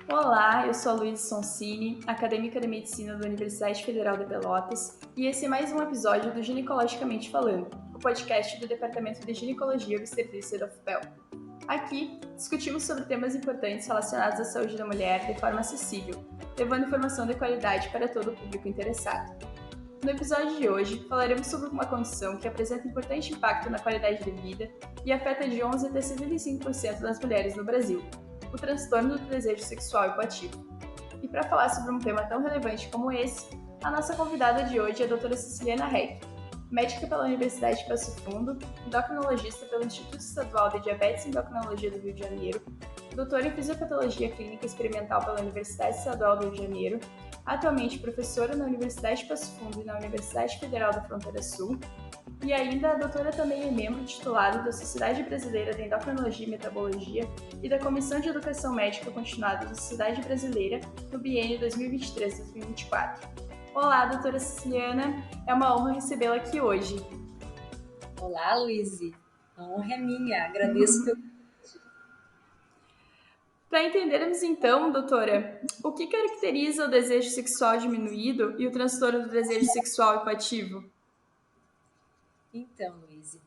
Olá, eu sou a Luísa Sonsini, acadêmica de medicina da Universidade Federal de Pelotas, e esse é mais um episódio do Ginecologicamente Falando, o podcast do Departamento de Ginecologia e Obstetrícia da UFPEL. Aqui, discutimos sobre temas importantes relacionados à saúde da mulher de forma acessível, levando informação de qualidade para todo o público interessado. No episódio de hoje, falaremos sobre uma condição que apresenta importante impacto na qualidade de vida e afeta de 11 até 75% das mulheres no Brasil, o transtorno do desejo sexual hipoativo. E para falar sobre um tema tão relevante como esse, a nossa convidada de hoje é a doutora Ceciliana Reck, médica pela Universidade de Passo Fundo, endocrinologista pelo Instituto Estadual de Diabetes e Endocrinologia do Rio de Janeiro, doutora em Fisiopatologia Clínica Experimental pela Universidade Estadual do Rio de Janeiro, atualmente professora na Universidade de Passo Fundo e na Universidade Federal da Fronteira Sul, e ainda a doutora também é membro titulado da Sociedade Brasileira de Endocrinologia e Metabologia e da Comissão de Educação Médica Continuada da Sociedade Brasileira no biênio 2023-2024. Olá, doutora Ceciliana, é uma honra recebê-la aqui hoje. Olá, Luísa, a honra é minha, agradeço teu convite. Para entendermos então, doutora, o que caracteriza o desejo sexual diminuído e o transtorno do desejo sexual hipoativo? Então, Luísa,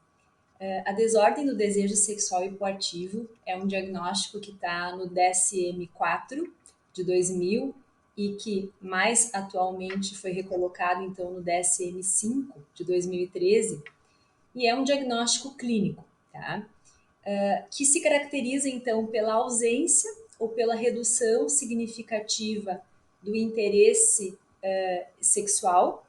a desordem do desejo sexual hipoativo é um diagnóstico que está no DSM-4 de 2000 e que mais atualmente foi recolocado então no DSM-5 de 2013 e é um diagnóstico clínico, tá? Que se caracteriza então pela ausência ou pela redução significativa do interesse sexual,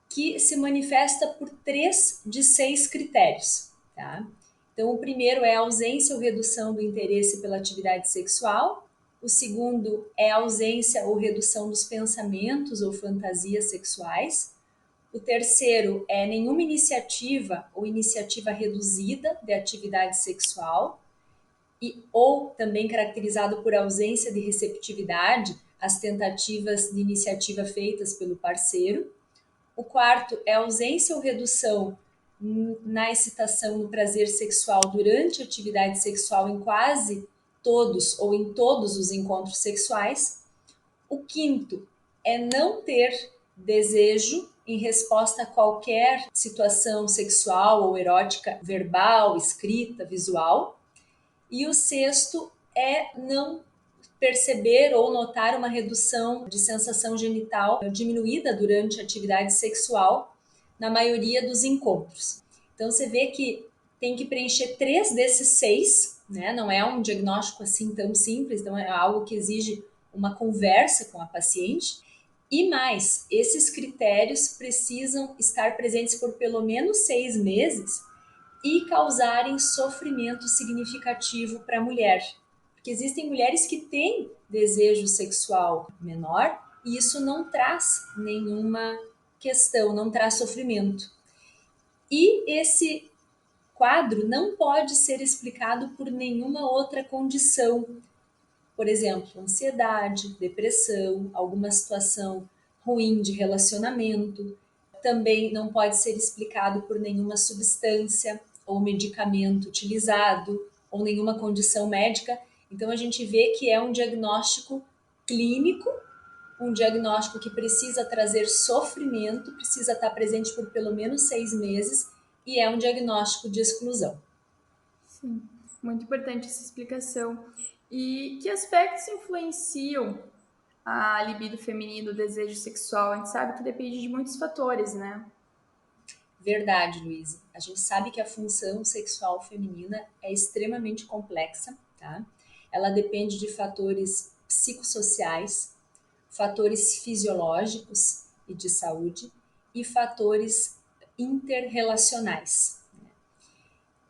que se manifesta por 3 de 6 critérios, tá? Então, o primeiro é a ausência ou redução do interesse pela atividade sexual. O segundo é a ausência ou redução dos pensamentos ou fantasias sexuais. O terceiro é nenhuma iniciativa ou iniciativa reduzida de atividade sexual, ou também caracterizado por ausência de receptividade às tentativas de iniciativa feitas pelo parceiro. O quarto é a ausência ou redução na excitação no prazer sexual durante a atividade sexual em quase todos ou em todos os encontros sexuais. O quinto é não ter desejo em resposta a qualquer situação sexual ou erótica, verbal, escrita, visual. E o sexto é não perceber ou notar uma redução de sensação genital diminuída durante a atividade sexual na maioria dos encontros. Então você vê que tem que preencher 3 desses 6, né? Não é um diagnóstico assim tão simples, então é algo que exige uma conversa com a paciente. E mais, esses critérios precisam estar presentes por pelo menos 6 meses e causarem sofrimento significativo para a mulher. Porque existem mulheres que têm desejo sexual menor e isso não traz nenhuma questão, não traz sofrimento. E esse quadro não pode ser explicado por nenhuma outra condição. Por exemplo, ansiedade, depressão, alguma situação ruim de relacionamento. Também não pode ser explicado por nenhuma substância ou medicamento utilizado ou nenhuma condição médica. Então a gente vê que é um diagnóstico clínico, um diagnóstico que precisa trazer sofrimento, precisa estar presente por pelo menos 6 meses e é um diagnóstico de exclusão. Sim, muito importante essa explicação. E que aspectos influenciam a libido feminina, o desejo sexual? A gente sabe que depende de muitos fatores, né? Verdade, Luísa. A gente sabe que a função sexual feminina é extremamente complexa, tá? Ela depende de fatores psicossociais, fatores fisiológicos e de saúde e fatores interrelacionais.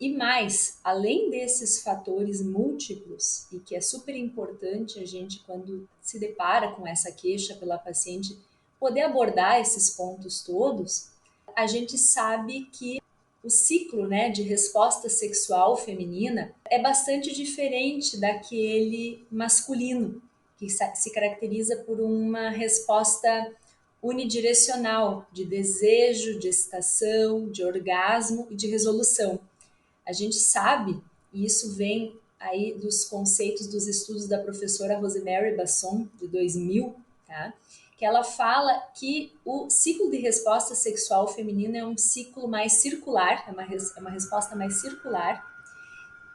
E mais, além desses fatores múltiplos, e que é super importante a gente, quando se depara com essa queixa pela paciente, poder abordar esses pontos todos, a gente sabe que o ciclo, né, de resposta sexual feminina é bastante diferente daquele masculino, que se caracteriza por uma resposta unidirecional de desejo, de excitação, de orgasmo e de resolução. A gente sabe, e isso vem aí dos conceitos dos estudos da professora Rosemary Basson, de 2000, tá? Que ela fala que o ciclo de resposta sexual feminina é um ciclo mais circular, é uma resposta mais circular,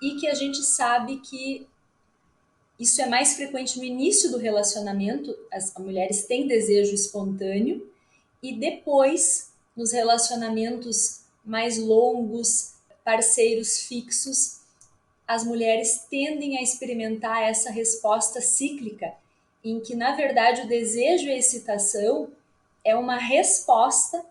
e que a gente sabe que isso é mais frequente no início do relacionamento, as mulheres têm desejo espontâneo, e depois, nos relacionamentos mais longos, parceiros fixos, as mulheres tendem a experimentar essa resposta cíclica, em que, na verdade, o desejo e a excitação é uma resposta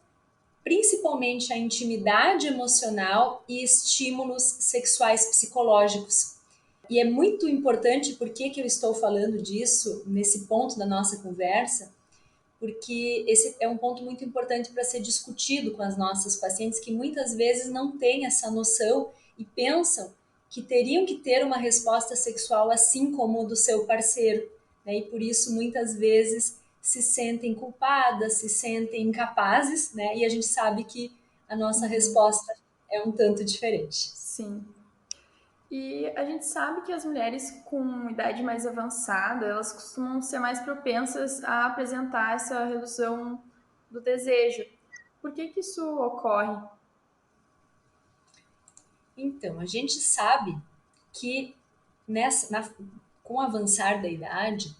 principalmente à intimidade emocional e estímulos sexuais psicológicos. E é muito importante, por que eu estou falando disso nesse ponto da nossa conversa, porque esse é um ponto muito importante para ser discutido com as nossas pacientes que muitas vezes não têm essa noção e pensam que teriam que ter uma resposta sexual assim como o do seu parceiro, né? E por isso muitas vezes se sentem culpadas, se sentem incapazes, né? E a gente sabe que a nossa resposta é um tanto diferente. Sim. E a gente sabe que as mulheres com idade mais avançada, elas costumam ser mais propensas a apresentar essa redução do desejo. Por que isso ocorre? Então, a gente sabe que com o avançar da idade,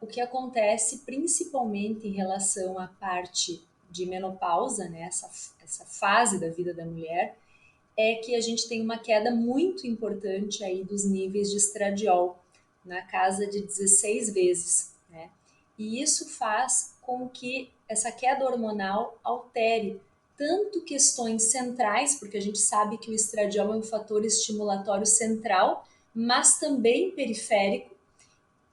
o que acontece principalmente em relação à parte de menopausa, né, essa fase da vida da mulher, é que a gente tem uma queda muito importante aí dos níveis de estradiol, na casa de 16 vezes, né? E isso faz com que essa queda hormonal altere tanto questões centrais, porque a gente sabe que o estradiol é um fator estimulatório central, mas também periférico,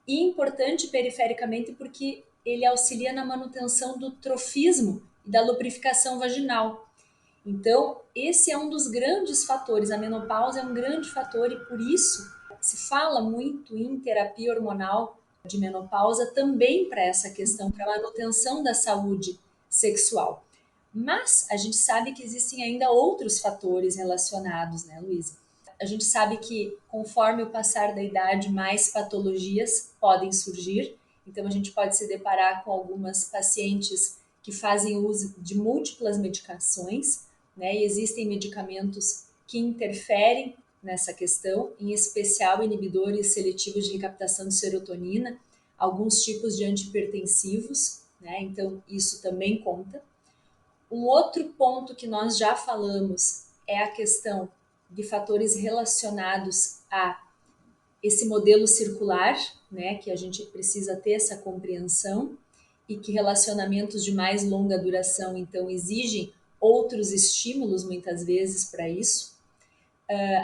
e importante perifericamente porque ele auxilia na manutenção do trofismo e da lubrificação vaginal. Então, esse é um dos grandes fatores. A menopausa é um grande fator e por isso se fala muito em terapia hormonal de menopausa também para essa questão, para a manutenção da saúde sexual. Mas a gente sabe que existem ainda outros fatores relacionados, né, Luísa? A gente sabe que conforme o passar da idade, mais patologias podem surgir. Então, a gente pode se deparar com algumas pacientes que fazem uso de múltiplas medicações, né? E existem medicamentos que interferem nessa questão, em especial inibidores seletivos de recaptação de serotonina, alguns tipos de antihipertensivos, né? Então, isso também conta. Um outro ponto que nós já falamos é a questão de fatores relacionados a esse modelo circular, né, que a gente precisa ter essa compreensão e que relacionamentos de mais longa duração, então, exigem outros estímulos muitas vezes para isso.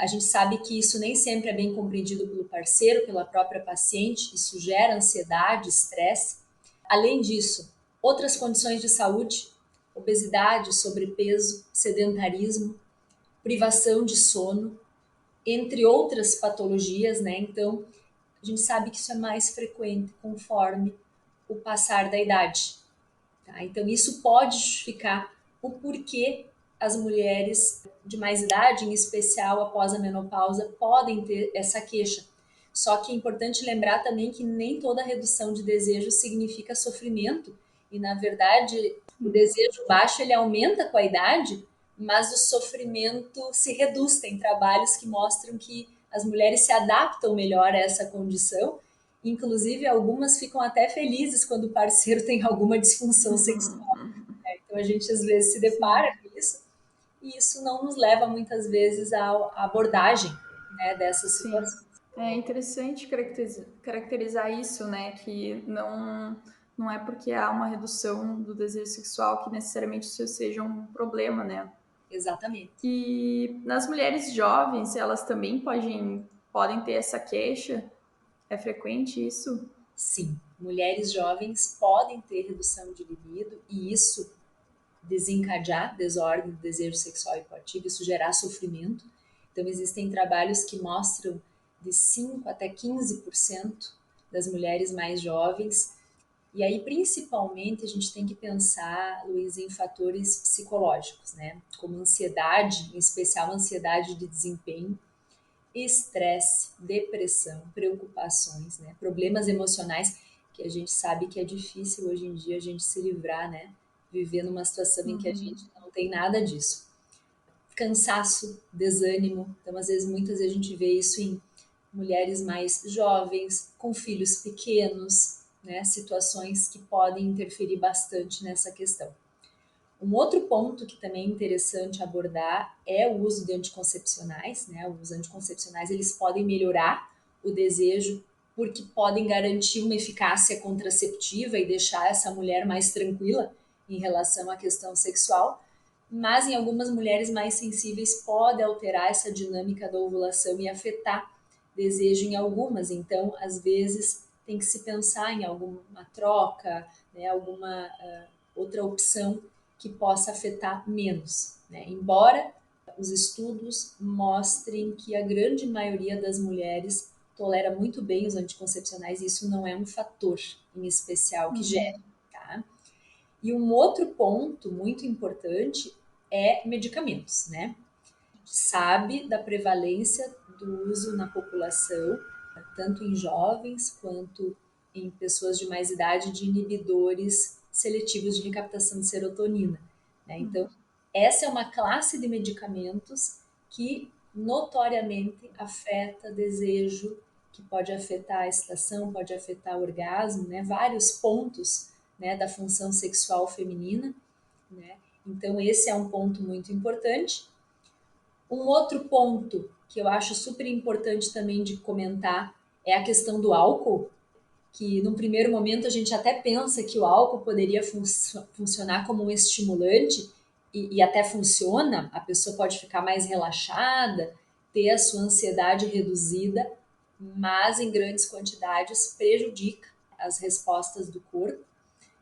A gente sabe que isso nem sempre é bem compreendido pelo parceiro, pela própria paciente, isso gera ansiedade, estresse. Além disso, outras condições de saúde, obesidade, sobrepeso, sedentarismo, privação de sono, entre outras patologias, né? Então, a gente sabe que isso é mais frequente conforme o passar da idade. Tá? Então, isso pode justificar o porquê as mulheres de mais idade, em especial após a menopausa, podem ter essa queixa. Só que é importante lembrar também que nem toda redução de desejo significa sofrimento. E, na verdade, o desejo baixo ele aumenta com a idade, mas o sofrimento se reduz. Tem trabalhos que mostram que as mulheres se adaptam melhor a essa condição. Inclusive, algumas ficam até felizes quando o parceiro tem alguma disfunção sexual. Né? Então, a gente às vezes se depara com isso, e isso não nos leva muitas vezes à abordagem, né, dessa Sim. situação. É interessante caracterizar isso, né? Que não é porque há uma redução do desejo sexual que necessariamente isso seja um problema, né? Exatamente. E nas mulheres jovens, elas também podem ter essa queixa? É frequente isso? Sim, mulheres jovens podem ter redução de libido e isso desencadear desordem do desejo sexual hipoativo, isso gerar sofrimento. Então, existem trabalhos que mostram de 5 até 15% das mulheres mais jovens. E aí, principalmente, a gente tem que pensar, Luiz, em fatores psicológicos, né? Como ansiedade, em especial ansiedade de desempenho, estresse, depressão, preocupações, né? Problemas emocionais que a gente sabe que é difícil hoje em dia a gente se livrar, né? Viver numa situação em que a Uhum. gente não tem nada disso. Cansaço, desânimo. Então, às vezes, muitas vezes a gente vê isso em mulheres mais jovens, com filhos pequenos, né? Situações que podem interferir bastante nessa questão. Um outro ponto que também é interessante abordar é o uso de anticoncepcionais, né? Os anticoncepcionais, eles podem melhorar o desejo porque podem garantir uma eficácia contraceptiva e deixar essa mulher mais tranquila em relação à questão sexual, mas em algumas mulheres mais sensíveis pode alterar essa dinâmica da ovulação e afetar desejo em algumas. Então, às vezes, tem que se pensar em alguma troca, né? Alguma outra opção que possa afetar menos, né? Embora os estudos mostrem que a grande maioria das mulheres tolera muito bem os anticoncepcionais, isso não é um fator em especial que gera, Uhum. tá? E um outro ponto muito importante é medicamentos, né? A gente sabe da prevalência do uso na população, tanto em jovens quanto em pessoas de mais idade, de inibidores seletivos de recaptação de serotonina, né? Então, essa é uma classe de medicamentos que notoriamente afeta desejo, que pode afetar a excitação, pode afetar o orgasmo, né? Vários pontos, né, da função sexual feminina, né? Então, esse é um ponto muito importante. Um outro ponto que eu acho super importante também de comentar é a questão do álcool, que num primeiro momento a gente até pensa que o álcool poderia funcionar como um estimulante, e até funciona, a pessoa pode ficar mais relaxada, ter a sua ansiedade reduzida, mas em grandes quantidades prejudica as respostas do corpo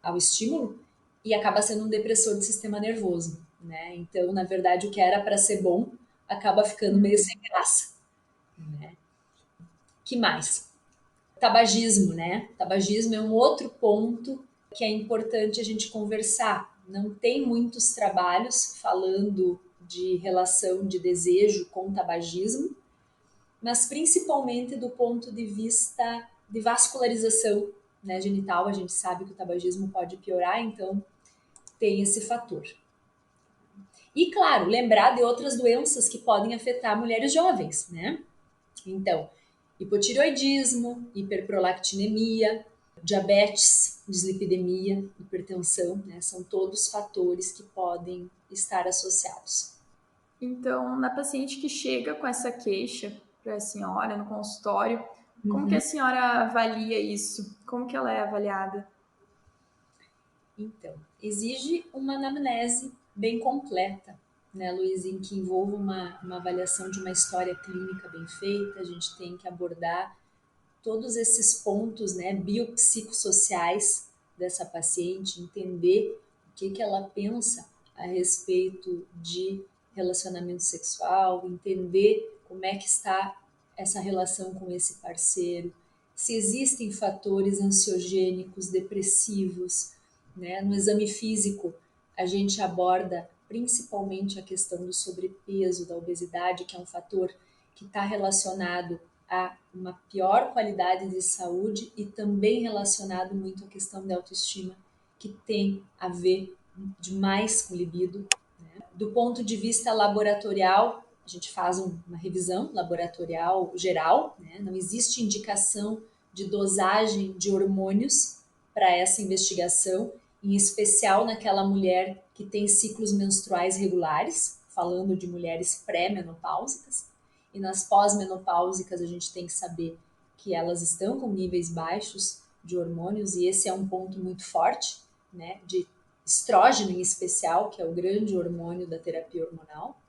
ao estímulo e acaba sendo um depressor do sistema nervoso, né? Então, na verdade, o que era para ser bom acaba ficando meio sem graça, né? Que mais? Tabagismo, né? Tabagismo é um outro ponto que é importante a gente conversar. Não tem muitos trabalhos falando de relação de desejo com tabagismo, mas principalmente do ponto de vista de vascularização, né, genital. A gente sabe que o tabagismo pode piorar, então tem esse fator. E, claro, lembrar de outras doenças que podem afetar mulheres jovens, né? Então, hipotireoidismo, hiperprolactinemia, diabetes, dislipidemia, hipertensão, né? São todos fatores que podem estar associados. Então, na paciente que chega com essa queixa para a senhora no consultório, como que a senhora avalia isso? Como que ela é avaliada? Então, exige uma anamnese bem completa, né, Luiz, em que envolva uma avaliação de uma história clínica bem feita. A gente tem que abordar todos esses pontos, né, biopsicossociais dessa paciente, entender o que, que ela pensa a respeito de relacionamento sexual, entender como é que está essa relação com esse parceiro, se existem fatores ansiogênicos, depressivos, né? No exame físico, a gente aborda principalmente a questão do sobrepeso, da obesidade, que é um fator que está relacionado a uma pior qualidade de saúde e também relacionado muito à questão da autoestima, que tem a ver demais com libido. Do ponto de vista laboratorial, a gente faz uma revisão laboratorial geral, né? Não existe indicação de dosagem de hormônios para essa investigação, em especial naquela mulher que tem ciclos menstruais regulares, falando de mulheres pré-menopáusicas, e nas pós-menopáusicas a gente tem que saber que elas estão com níveis baixos de hormônios, e esse é um ponto muito forte, né, de estrógeno em especial, que é o grande hormônio da terapia hormonal,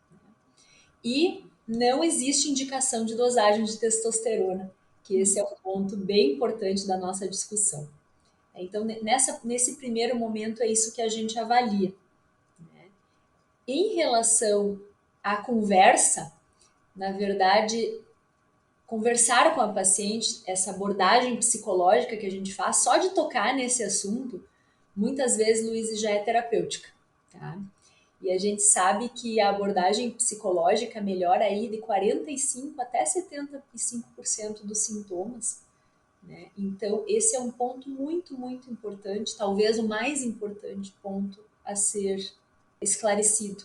e não existe indicação de dosagem de testosterona, que esse é um ponto bem importante da nossa discussão. Então, nesse primeiro momento, é isso que a gente avalia. Em relação à conversa, na verdade, conversar com a paciente, essa abordagem psicológica que a gente faz, só de tocar nesse assunto, muitas vezes, Luiz, já é terapêutica, tá? E a gente sabe que a abordagem psicológica melhora aí de 45% até 75% dos sintomas, né? Então, esse é um ponto muito, muito importante, talvez o mais importante ponto a ser esclarecido.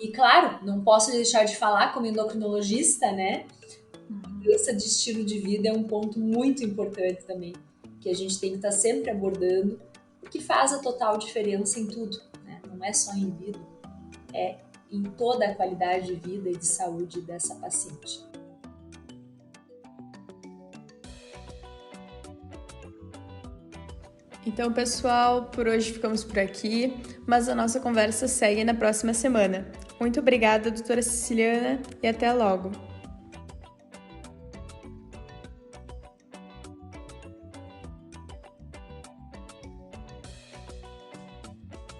E claro, não posso deixar de falar como endocrinologista, né? Mudança de estilo de vida é um ponto muito importante também, que a gente tem que estar sempre abordando, porque faz a total diferença em tudo, né? Não é só em libido, é em toda a qualidade de vida e de saúde dessa paciente. Então, pessoal, por hoje ficamos por aqui, mas a nossa conversa segue na próxima semana. Muito obrigada, doutora Ceciliana, e até logo!